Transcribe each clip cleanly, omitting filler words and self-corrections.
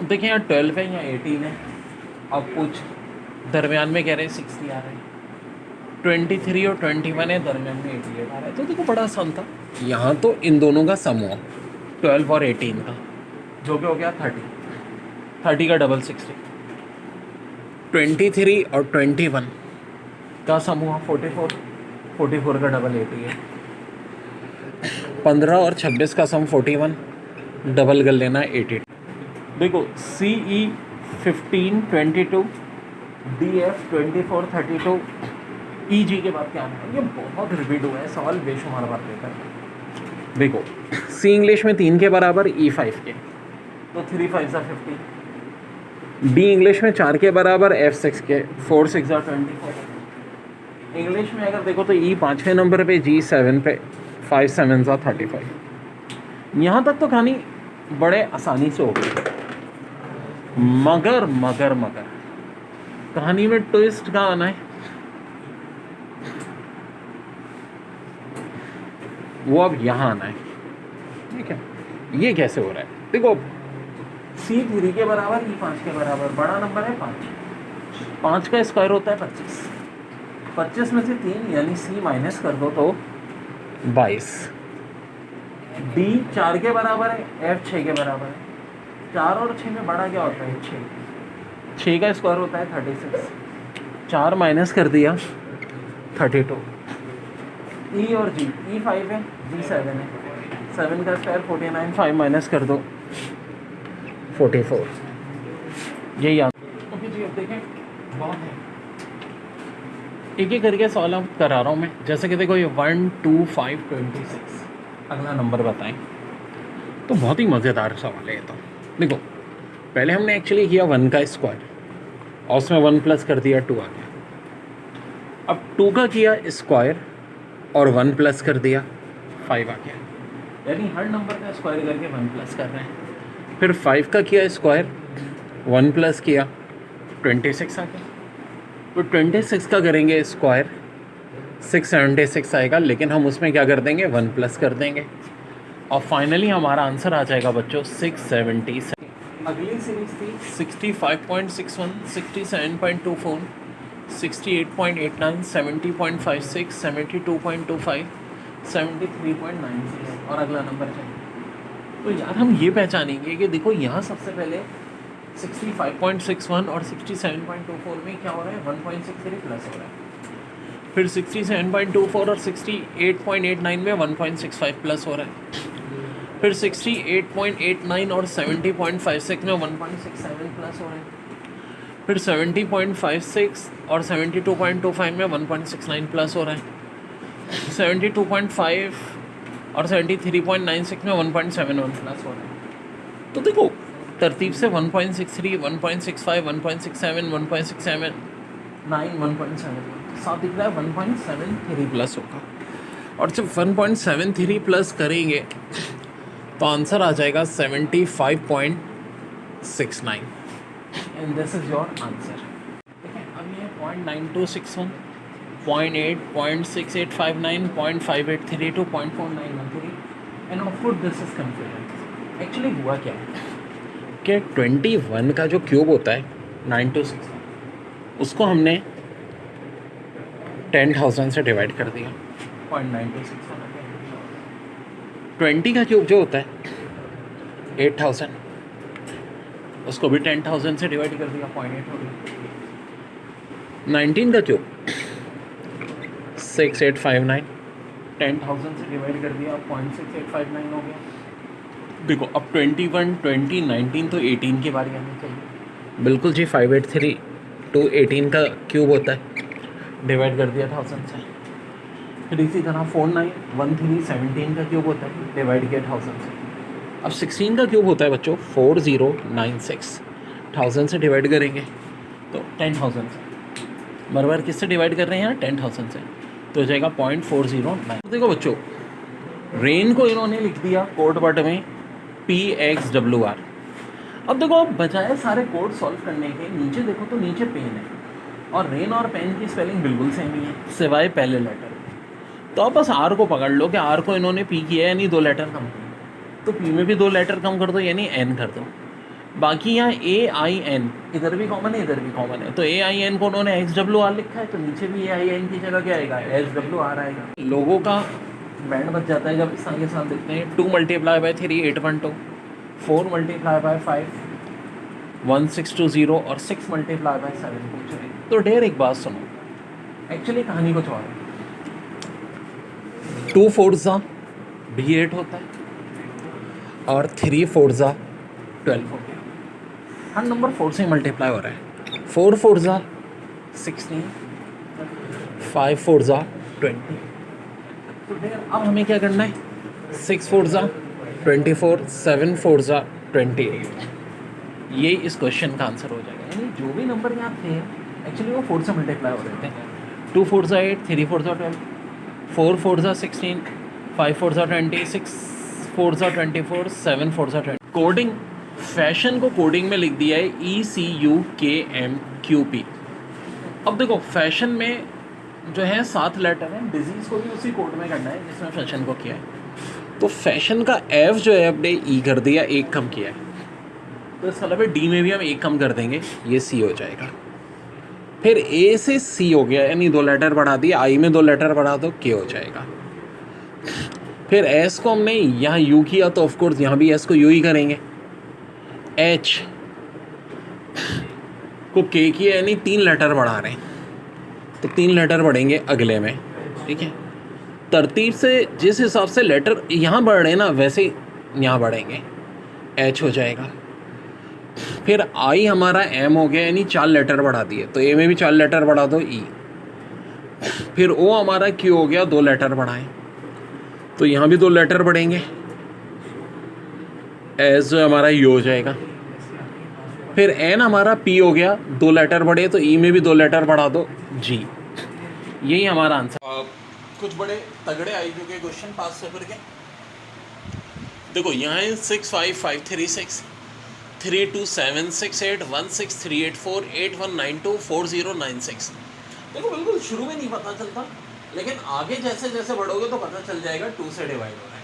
देखिए यहाँ 12 है या 18 है, अब कुछ दरमियान में कह रहे हैं 60 आ रहे हैं, 23 और 21 है, दरमियान में 88 आ रहा है। तो देखो बड़ा आसान था, यहाँ तो इन दोनों का सम हुआ 12 और 18 का, जो कि हो गया 30 का डबल 60, 23 और 21 का सम हुआ 44 का डबल 80 है, 15 और 26 का सम 41, डबल कर लेना 80। देखो CE 15 22, DF 24 32, EG के बाद क्या आना है, ये बहुत रिपीट हुआ है सवाल, बेशुमार बार लेकर। देखो C इंग्लिश में 3 के बराबर, E 5 के, तो 3 5 सा 50। D इंग्लिश में 4 के बराबर, F 6 के, 4 6 सा 24। इंग्लिश में अगर देखो तो E 5वें नंबर पे, G 7 पे, 5 7 सा 35। यहाँ तक तो कहानी बड़े आसानी से हो गई, मगर मगर मगर कहानी में ट्विस्ट कहाँ आना है, वो अब यहाँ आना है। ठीक है, ये कैसे हो रहा है, देखो C 3 के बराबर, E 5 के बराबर, बड़ा नंबर है 5 का स्क्वायर होता है 25 में से 3 यानी C माइनस कर दो तो 22। D 4 के बराबर है, F 6 के बराबर है, 4 और 6 में बड़ा क्या होता है 6 का स्क्वायर होता है 36, 4 माइनस कर दिया 32। E और G, E 5 है, G 7 है, 7 का स्क्वायर 49, 5 माइनस कर दो 44, यही आता। ओके जी, अब देखें बहुत है, एक एक करके सवाल अब करा रहा हूँ मैं। जैसे कि देखो ये 1 2 5 26, अगला नंबर बताएं, तो बहुत ही मज़ेदार सवाल है ये। तो देखो पहले हमने एक्चुअली किया 1 का स्क्वायर और उसमें 1 प्लस कर दिया 2 आ गया। अब 2 का किया स्क्वायर और 1 प्लस कर दिया 5 आ गया, यानी हर नंबर का स्क्वायर करके 1 प्लस कर रहे हैं। फिर 5 का किया स्क्वायर, 1 प्लस किया 26 आ गया। तो 26 का करेंगे स्क्वायर, 676 आएगा, लेकिन हम उसमें क्या कर देंगे 1 प्लस कर देंगे, और फाइनली हमारा आंसर आ जाएगा बच्चों 677। अगली सीरीज थी 65.61, 67.24, 68.89, 70.56, 72.25, 73.96 और अगला नंबर चाहिए। तो यार हम ये पहचानेंगे कि देखो यहाँ सबसे पहले 65.61 और 67.24 में क्या हो रहा है 1.63 प्लस हो रहा है, फिर 67.24 और 68.89 में 1.65 प्लस हो रहा है, फिर 68.89 और 70.56 में 1.67 प्लस हो रहा है, फिर 70.56 और 72.25 में 1.69 प्लस हो रहा है, 72.5 और 73.96 में 1.71 प्लस हो रहा है। तो देखो तरतीब से 1.63, 1.65, 1.67, 1.67, 9, 1.7 साथ दिख रहा है 1.73 प्लस होगा, और जब 1.73 प्लस करेंगे तो आंसर आ जाएगा 75.69 and this is your answer. देखिए अब ये 0.9261, 0.8, 0.6859, 0.5832, 0.4913 end of course this is confusion. Actually हुआ क्या है कि 21 का जो क्यूब होता है 9261, उसको हमने 10,000 से डिवाइड कर दिया, 0.9261। 20 का क्यूब जो होता है 8,000, उसको भी 10,000 से डिवाइड कर दिया, 0.8 हो गया। 19 का क्यूब 6859, 10,000 से डिवाइड कर दिया, 0.6859 हो गया। देखो अब 21, 20, 19 तो 18 की बारी आनी चाहिए। बिल्कुल जी, 583 टू 18 का क्यूब होता है, डिवाइड कर दिया 1000 से। फिर इसी तरह 4913 17 का क्यूब होता है, डिवाइड किया 1000 से। अब 16 का क्यूब होता है बच्चों 4096, 1000 से डिवाइड करेंगे तो 10,000 से, बराबर किससे डिवाइड कर रहे हैं यहाँ 10,000 से, तो हो जाएगा 0.409। तो देखो बच्चों रेन को इन्होंने लिख दिया कोड वर्ड में PXWR। अब देखो अब बजाय सारे कोड सॉल्व करने के नीचे देखो तो नीचे पेन है, और रेन और पेन की स्पेलिंग बिल्कुल सेम ही है सिवाय पहले लेटर। तो आप बस आर को पकड़ लो कि आर को इन्होंने पी किया है यानी 2 लेटर कम किया, तो पी में भी 2 लेटर कम कर दो यानी एन कर दो। बाकी यहाँ AIN इधर भी कॉमन है, इधर भी कॉमन है, तो AIN को उन्होंने XWR लिखा है, तो नीचे भी AIN की जगह क्या आएगा, SWR आएगा। लोगों का बैंड बच जाता है जब इस आगे साथ देखते हैं 2 × 3 812, 4 × 5 1620 और 6 × 7 पूछ रहे हैं। तो डेर एक बात सुनो, एक्चुअली कहानी कुछ और है। 2 4 भी 8 होता है और 3 4 12 हो गया। हर नंबर 4 से मल्टीप्लाई हो रहा है। 4 4 16, 5 4 20। तो अब हमें क्या करना है, 6 4 24, 7 4 28। ये इस क्वेश्चन का आंसर हो जाएगा। यानी जो भी नंबर यहाँ थे एक्चुअली वो 4 से मल्टीप्लाई हो रहे थे। 2 4 8, 3 4 12, 4 4 16, 5 4 20, 6 4 24, 7 4 20। कोडिंग, फैशन को कोडिंग में लिख दिया है ECUKMQP। अब देखो फैशन में जो है 7 लेटर हैं, डिजीज़ को भी उसी कोड में करना है जिसमें फैशन को किया है। तो फैशन का F जो है अपने E कर दिया, 1 कम किया है, तो इसका मतलब D में भी हम 1 कम कर देंगे, ये C हो जाएगा। फिर A से C हो गया, यानी 2 लेटर बढ़ा दिए, I में 2 लेटर बढ़ा दो, K हो जाएगा। फिर S को हमने यहाँ U किया, तो ऑफकोर्स यहाँ भी S को U ही करेंगे। H को K किया, यानी 3 लेटर बढ़ा रहे हैं, तो 3 लेटर बढ़ेंगे अगले में, ठीक है। तरतीब से जिस हिसाब से लेटर यहाँ बढ़ रहे हैं ना, वैसे यहाँ बढ़ेंगे, H हो जाएगा। फिर I हमारा M हो गया, यानी 4 लेटर बढ़ा दिए, तो A में भी 4 लेटर बढ़ा दो, E। फिर O हमारा Q हो गया, 2 लेटर बढ़ाएं, तो यहाँ भी 2 लेटर बढ़ेंगे, S जो हमारा U हो जाएगा। फिर N हमारा P हो गया, 2 लेटर बढ़े, तो E में भी 2 लेटर बढ़ा दो, G। यही हमारा आंसर। कुछ बड़े तगड़े IQ के क्वेश्चन पास पेपर के देखो, यहाँ है 6 5 5 3 6, 3 2 7 6 8 1 6 3 8 4 8 1 9 2 4 0 9 6। देखो बिल्कुल शुरू में नहीं पता चलता, लेकिन आगे जैसे जैसे बढ़ोगे तो पता चल जाएगा 2 से डिवाइड हो रहा है।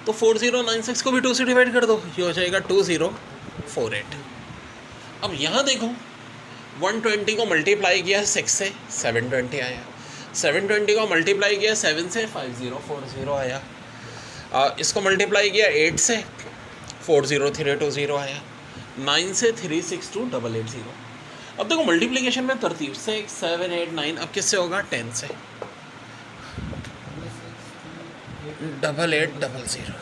तो 4096 को भी 2 से डिवाइड कर दो, ये हो जाएगा 2048। अब यहाँ देखो 120 को मल्टीप्लाई किया 6 से 720 आया, 720 को मल्टीप्लाई किया 7 से 5040 आया, इसको मल्टीप्लाई किया 8 से 40320 आया, 9 से 36280। अब देखो मल्टीप्लिकेशन में तरतीब से 7 8 9, अब किससे होगा, 10 से 8800।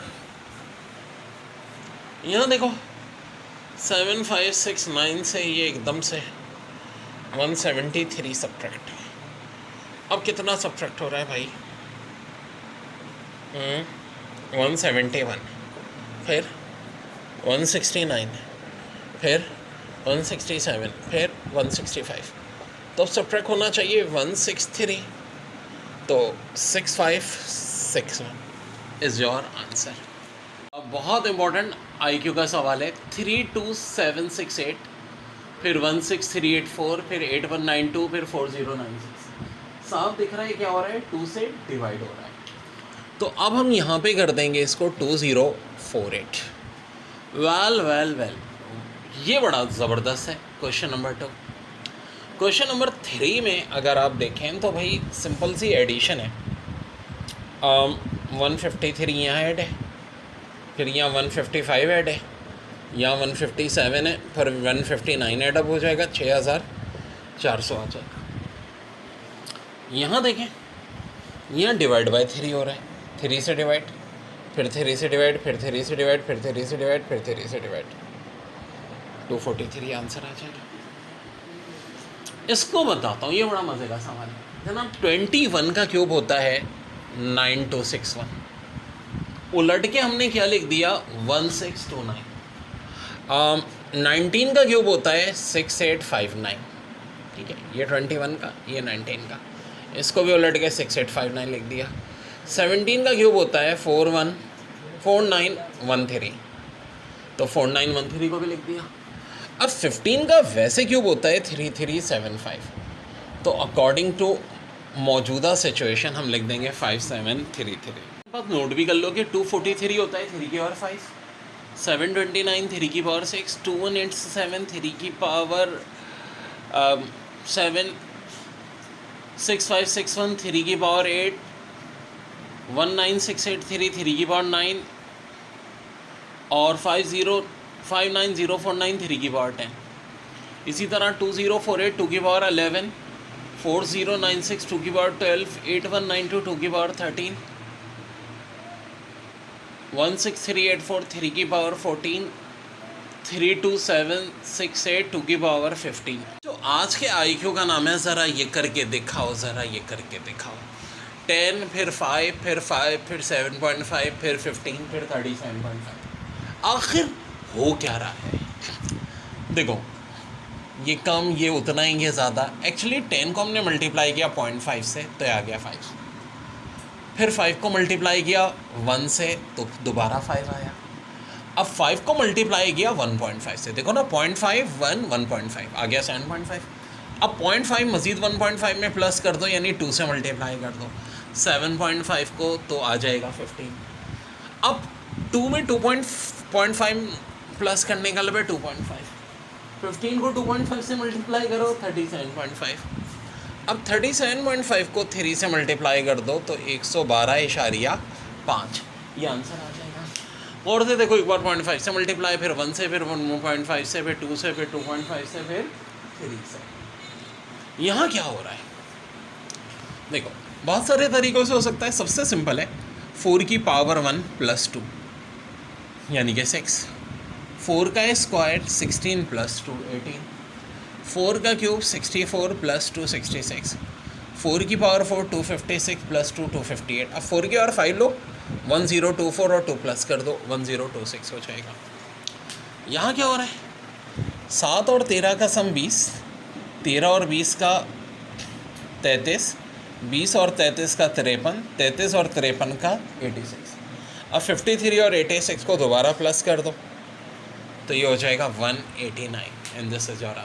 यहाँ देखो 7 5 6 9 से ये एकदम से 173 सब्ट्रैक्ट। अब कितना सब्ट्रैक्ट हो रहा है भाई, 171, फिर 169, फिर 167, फिर 165। तो अब सब्ट्रैक्ट होना चाहिए 163, तो 6561 इज़ योर आंसर। अब बहुत इंपॉर्टेंट IQ का सवाल है, 32768, फिर 16384, फिर 8192, फिर 4096। साफ दिख रहा है क्या हो रहा है, 2 से डिवाइड हो रहा है। तो अब हम यहाँ पे कर देंगे इसको 2048। वेल ये बड़ा ज़बरदस्त है क्वेश्चन नंबर 2। क्वेश्चन नंबर 3 में अगर आप देखें तो भाई सिंपल सी एडिशन है। 153 यहाँ ऐड है, फिर यहाँ 155 ऐड है, यहाँ 157 है, फिर 159 ऐड अप हो जाएगा, 6400 आ जाएगा। यहाँ देखें, यहाँ डिवाइड बाय 3 हो रहा है, 3 से डिवाइड, फिर 3 से डिवाइड, फिर 3 से डिवाइड, फिर 3 से डिवाइड, फिर 3 से डिवाइड, 243 आंसर आ जाएगा। इसको बताता हूँ, ये बड़ा मज़े का सवाल है जनाब। 21 का क्यूब होता है 9261, उलट के हमने क्या लिख दिया 1629। 19 का क्यूब होता है 6859, ठीक है, ये 21 का, ये 19 का, इसको भी उलट के 6859 लिख दिया। 17 का क्यूब होता है 4913, तो 4913 को भी लिख दिया। अब 15 का वैसे क्यूब होता है 3375, तो अकॉर्डिंग टू मौजूदा सिचुएशन हम लिख देंगे 5733। बात नोट भी कर लो कि 243 होता है 3 के और 5, 729 3 की पावर 6, 2187 3 की पावर 7, 6561 3 की पावर 8, 19683 3 की पावर 9 और 59049 3 की पावर 10। इसी तरह 2048 2 की पावर 11, 4096 2 की पावर 12, 8192 2 की पावर 13, 16384 3 की पावर 14, 32768 2 की पावर 15। तो आज के IQ का नाम है ज़रा ये करके दिखाओ, ज़रा ये करके दिखाओ। 10 फिर 5 फिर 5 फिर 7.5 फिर 15 फिर 37.5। आखिर हो क्या रहा है? देखो, ये कम, ये उतना ही, ये ज़्यादा। एक्चुअली 10 को हमने मल्टीप्लाई किया 0.5 से तो आ गया 5, फिर 5 को मल्टीप्लाई किया 1 से तो दोबारा 5 आया। अब 5 को मल्टीप्लाई किया 1.5 से, देखो ना, 0.5 1 1.5 आ गया 7.5। अब 0.5 मज़ीद 1.5 में प्लस कर दो, यानी 2 से मल्टीप्लाई कर दो 7.5 को तो आ जाएगा 15। अब 2 में 2.5 प्लस करने का मतलब 2.5, 15 को 2.5 से मल्टीप्लाई करो 37.5। अब 37.5 को 3 से मल्टीप्लाई कर दो तो 112.5, ये आंसर आ जाएगा। और से देखो, एक बार 0.5 से मल्टीप्लाई, फिर 1 से, फिर 1.5 से, फिर 2 से, फिर 2.5 से, फिर 3 से। यहाँ क्या हो रहा है? देखो, बहुत सारे तरीक़ों से हो सकता है। सबसे सिंपल है 4 की पावर 1 + 2 यानी कि 6, 4 का स्क्वायर 16 + 2 18, 4 का क्यूब 64 + 2 66, 4 की पावर 4 256 + 2 258। अब 4 की और 5 लो, 1024 और 2 प्लस कर दो 1026 हो जाएगा। यहाँ क्या हो रहा है? 7 और 13 का सम 20, 13 और 20 का 33, 20 और 33 का 53, 33 और 53 का 86। अब 53 और 86 को दोबारा प्लस कर दो तो ये हो जाएगा 189 and this is your answer.